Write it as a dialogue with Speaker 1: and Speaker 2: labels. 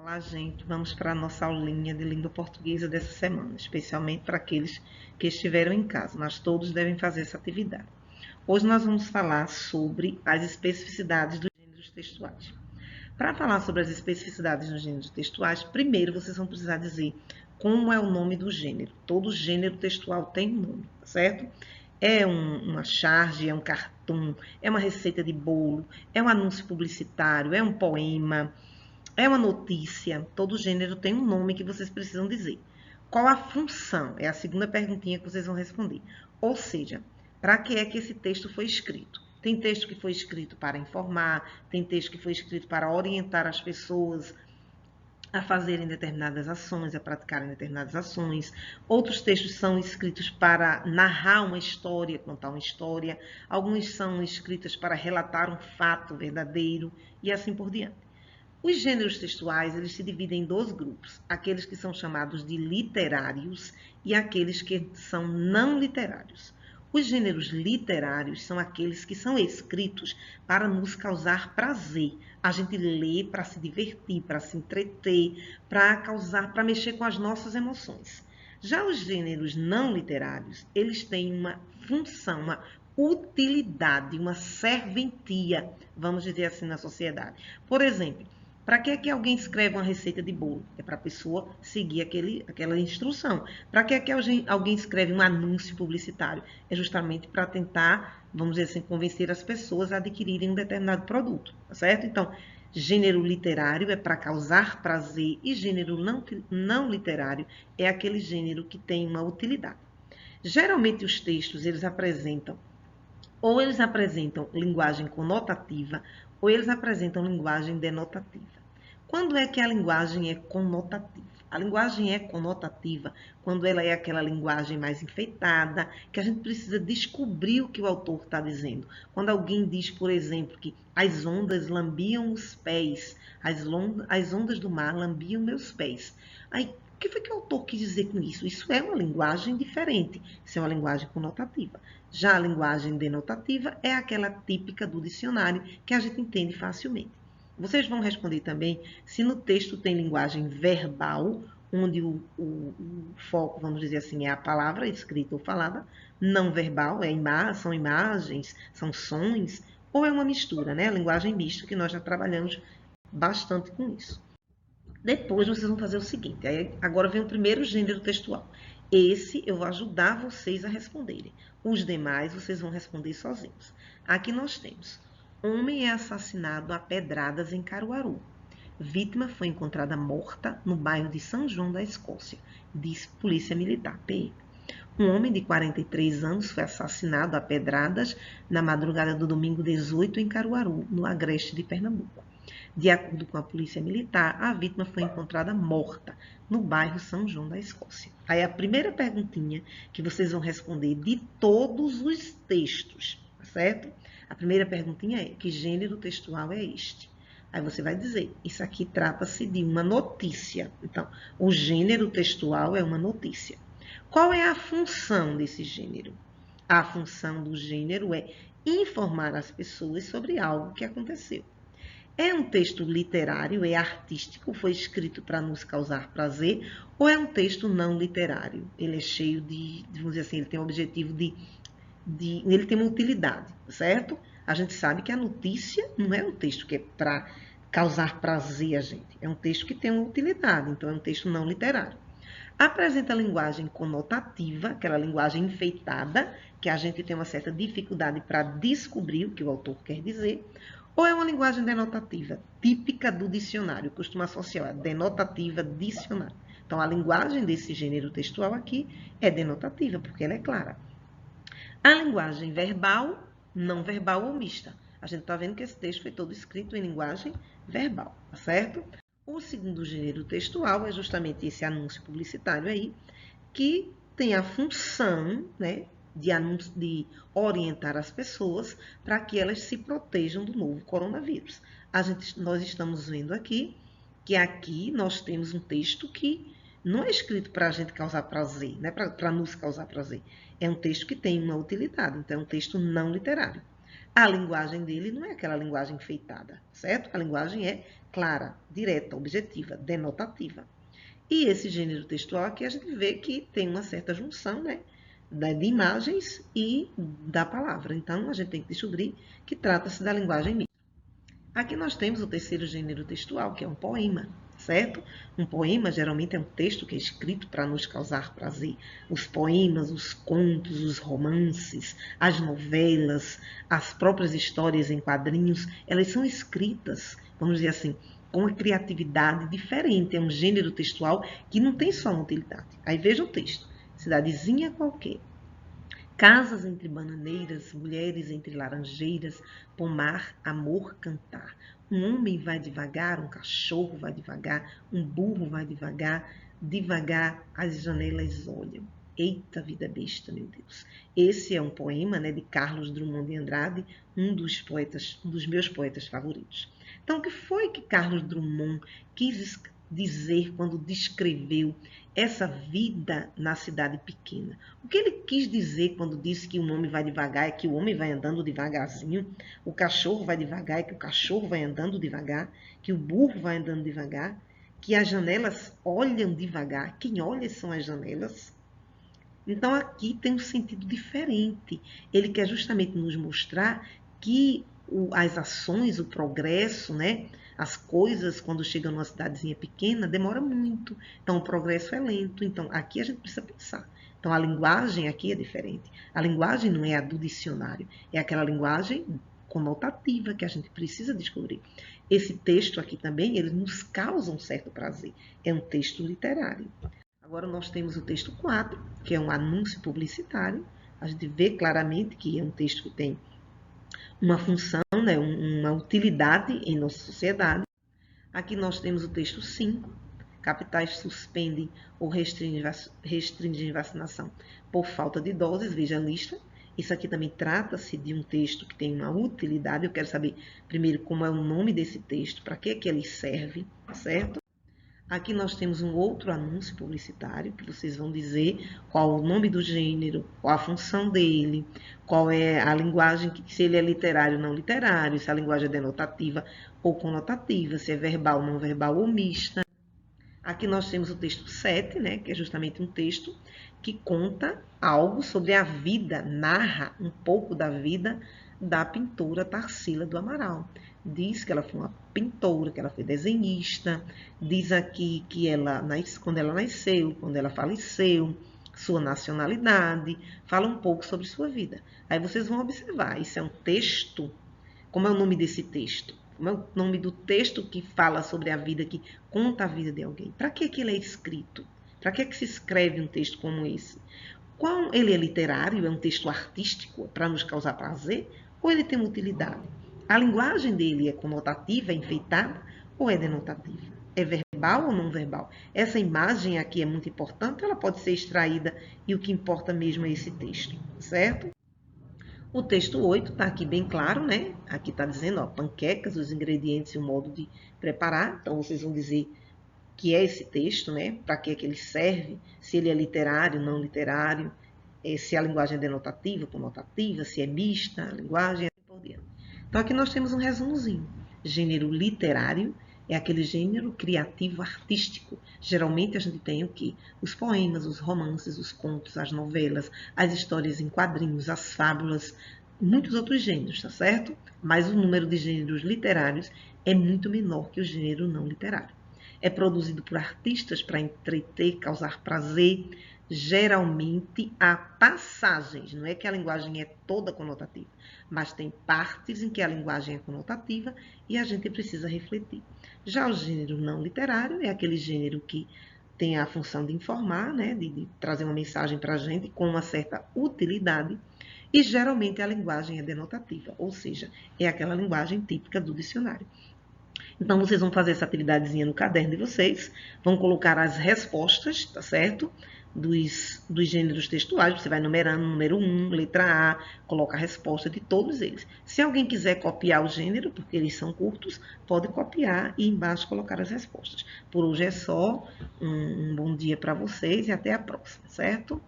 Speaker 1: Olá, gente. Vamos para a nossa aulinha de língua portuguesa dessa semana, especialmente para aqueles que estiveram em casa, mas todos devem fazer essa atividade. Hoje nós vamos falar sobre as especificidades dos gêneros textuais. Para falar sobre as especificidades dos gêneros textuais, primeiro vocês vão precisar dizer como é o nome do gênero. Todo gênero textual tem um nome, certo? É uma charge, é um cartoon, é uma receita de bolo, é um anúncio publicitário, é um poema, é uma notícia. Todo gênero tem um nome que vocês precisam dizer. Qual a função? É a segunda perguntinha que vocês vão responder. Ou seja, para que é que esse texto foi escrito? Tem texto que foi escrito para informar, tem texto que foi escrito para orientar as pessoas a fazerem determinadas ações, a praticarem determinadas ações. Outros textos são escritos para narrar uma história, contar uma história. Alguns são escritos para relatar um fato verdadeiro e assim por diante. Os gêneros textuais, eles se dividem em dois grupos, aqueles que são chamados de literários e aqueles que são não literários. Os gêneros literários são aqueles que são escritos para nos causar prazer. A gente lê para se divertir, para se entreter, para mexer com as nossas emoções. Já os gêneros não literários, eles têm uma função, uma utilidade, uma serventia, vamos dizer assim, na sociedade. Por exemplo, para que alguém escreve uma receita de bolo? É para a pessoa seguir aquela instrução. Para que alguém escreve um anúncio publicitário? É justamente para tentar, vamos dizer assim, convencer as pessoas a adquirirem um determinado produto, tá certo? Então, gênero literário é para causar prazer e gênero não literário é aquele gênero que tem uma utilidade. Geralmente os textos, eles apresentam linguagem conotativa ou eles apresentam linguagem denotativa. Quando é que a linguagem é conotativa? A linguagem é conotativa quando ela é aquela linguagem mais enfeitada, que a gente precisa descobrir o que o autor está dizendo. Quando alguém diz, por exemplo, que as ondas lambiam os pés, as ondas do mar lambiam meus pés. Aí, o que foi que o autor quis dizer com isso? Isso é uma linguagem diferente, isso é uma linguagem conotativa. Já a linguagem denotativa é aquela típica do dicionário que a gente entende facilmente. Vocês vão responder também se no texto tem linguagem verbal, onde o foco, vamos dizer assim, é a palavra escrita ou falada, não verbal, são imagens, são sons, ou é uma mistura, né? A linguagem mista, que nós já trabalhamos bastante com isso. Depois vocês vão fazer o seguinte, agora vem o primeiro gênero textual. Esse eu vou ajudar vocês a responderem. Os demais vocês vão responder sozinhos. Aqui nós temos: homem é assassinado a pedradas em Caruaru. Vítima foi encontrada morta no bairro de São João da Escócia, diz Polícia Militar, PM. Um homem de 43 anos foi assassinado a pedradas na madrugada do domingo 18 em Caruaru, no agreste de Pernambuco. De acordo com a Polícia Militar, a vítima foi encontrada morta no bairro São João da Escócia. Aí a primeira perguntinha que vocês vão responder de todos os textos, tá certo? A primeira perguntinha é: que gênero textual é este? Aí você vai dizer: isso aqui trata-se de uma notícia. Então, o gênero textual é uma notícia. Qual é a função desse gênero? A função do gênero é informar as pessoas sobre algo que aconteceu. É um texto literário, é artístico, foi escrito para nos causar prazer, ou é um texto não literário? Ele é cheio vamos dizer assim, ele tem o objetivo ele tem uma utilidade, certo? A gente sabe que a notícia não é um texto que é para causar prazer a gente, é um texto que tem uma utilidade, então é um texto não literário. Apresenta linguagem conotativa, aquela linguagem enfeitada, que a gente tem uma certa dificuldade para descobrir o que o autor quer dizer, ou é uma linguagem denotativa, típica do dicionário, costuma associar denotativa, dicionário. Então, a linguagem desse gênero textual aqui é denotativa, porque ela é clara. A linguagem verbal, não verbal ou mista. A gente está vendo que esse texto foi todo escrito em linguagem verbal, tá certo? O segundo gênero textual é justamente esse anúncio publicitário aí, que tem a função, né, de orientar as pessoas para que elas se protejam do novo coronavírus. Nós estamos vendo aqui que aqui nós temos um texto que não é escrito para a gente causar prazer, né, para nos causar prazer. É um texto que tem uma utilidade, então é um texto não literário. A linguagem dele não é aquela linguagem enfeitada, certo? A linguagem é clara, direta, objetiva, denotativa. E esse gênero textual aqui a gente vê que tem uma certa junção, né? De imagens e da palavra. Então, a gente tem que descobrir que trata-se da linguagem mista. Aqui nós temos o terceiro gênero textual, que é um poema, certo? Um poema geralmente é um texto que é escrito para nos causar prazer. Os poemas, os contos, os romances, as novelas, as próprias histórias em quadrinhos, elas são escritas, vamos dizer assim, com uma criatividade diferente. É um gênero textual que não tem só uma utilidade. Aí veja o texto. Cidadezinha qualquer. Casas entre bananeiras, mulheres entre laranjeiras, pomar, amor, cantar. Um homem vai devagar, um cachorro vai devagar, um burro vai devagar, devagar as janelas olham. Eita vida besta, meu Deus. Esse é um poema, né, de Carlos Drummond de Andrade, um dos meus poetas favoritos. Então, o que foi que Carlos Drummond quis dizer quando descreveu essa vida na cidade pequena? O que ele quis dizer quando disse que o homem vai devagar é que o homem vai andando devagarzinho, o cachorro vai devagar é que o cachorro vai andando devagar, que o burro vai andando devagar, que as janelas olham devagar. Quem olha são as janelas. Então aqui tem um sentido diferente. Ele quer justamente nos mostrar que as ações, o progresso, né? As coisas, quando chegam numa cidadezinha pequena, demora muito. Então, o progresso é lento. Então, aqui a gente precisa pensar. Então, a linguagem aqui é diferente. A linguagem não é a do dicionário. É aquela linguagem conotativa que a gente precisa descobrir. Esse texto aqui também, ele nos causa um certo prazer. É um texto literário. Agora, nós temos o texto 4, que é um anúncio publicitário. A gente vê claramente que é um texto que tem uma função, né, uma utilidade em nossa sociedade. Aqui nós temos o texto 5, capitais suspendem ou restringem vacinação por falta de doses, veja a lista. Isso aqui também trata-se de um texto que tem uma utilidade. Eu quero saber primeiro como é o nome desse texto, para que ele serve, certo? Aqui nós temos um outro anúncio publicitário, que vocês vão dizer qual o nome do gênero, qual a função dele, qual é a linguagem, se ele é literário ou não literário, se a linguagem é denotativa ou conotativa, se é verbal, não verbal ou mista. Aqui nós temos o texto 7, né, que é justamente um texto que conta algo sobre a vida, narra um pouco da vida da pintora Tarsila do Amaral. Diz que ela foi uma pintora, que ela foi desenhista, diz aqui que quando ela nasceu, quando ela faleceu, sua nacionalidade, fala um pouco sobre sua vida. Aí vocês vão observar, isso é um texto. Como é o nome desse texto? Como é o nome do texto que fala sobre a vida, que conta a vida de alguém? Para que ele é escrito? Para que se escreve um texto como esse? Ele é literário, é um texto artístico para nos causar prazer, ou ele tem uma utilidade? A linguagem dele é conotativa, é enfeitada, ou é denotativa? É verbal ou não verbal? Essa imagem aqui é muito importante, ela pode ser extraída e o que importa mesmo é esse texto, certo? O texto 8 está aqui bem claro, né? Aqui está dizendo, ó, panquecas, os ingredientes e o modo de preparar. Então, vocês vão dizer que é esse texto, né? Para que ele serve, se ele é literário, não literário, se a linguagem é denotativa, conotativa, se é mista a linguagem, e assim por diante. Então, aqui nós temos um resumozinho. Gênero literário é aquele gênero criativo artístico. Geralmente a gente tem o quê? Os poemas, os romances, os contos, as novelas, as histórias em quadrinhos, as fábulas, muitos outros gêneros, tá certo? Mas o número de gêneros literários é muito menor que o gênero não literário. É produzido por artistas para entreter, causar prazer. Geralmente há passagens, não é que a linguagem é toda conotativa, mas tem partes em que a linguagem é conotativa e a gente precisa refletir. Já o gênero não literário é aquele gênero que tem a função de informar, né, de trazer uma mensagem para a gente com uma certa utilidade, e geralmente a linguagem é denotativa, ou seja, é aquela linguagem típica do dicionário. Então, vocês vão fazer essa atividadezinha no caderno de vocês, vão colocar as respostas, tá certo? Dos gêneros textuais, você vai numerando, número 1, letra A, coloca a resposta de todos eles. Se alguém quiser copiar o gênero, porque eles são curtos, pode copiar e embaixo colocar as respostas. Por hoje é só, um bom dia para vocês e até a próxima, certo?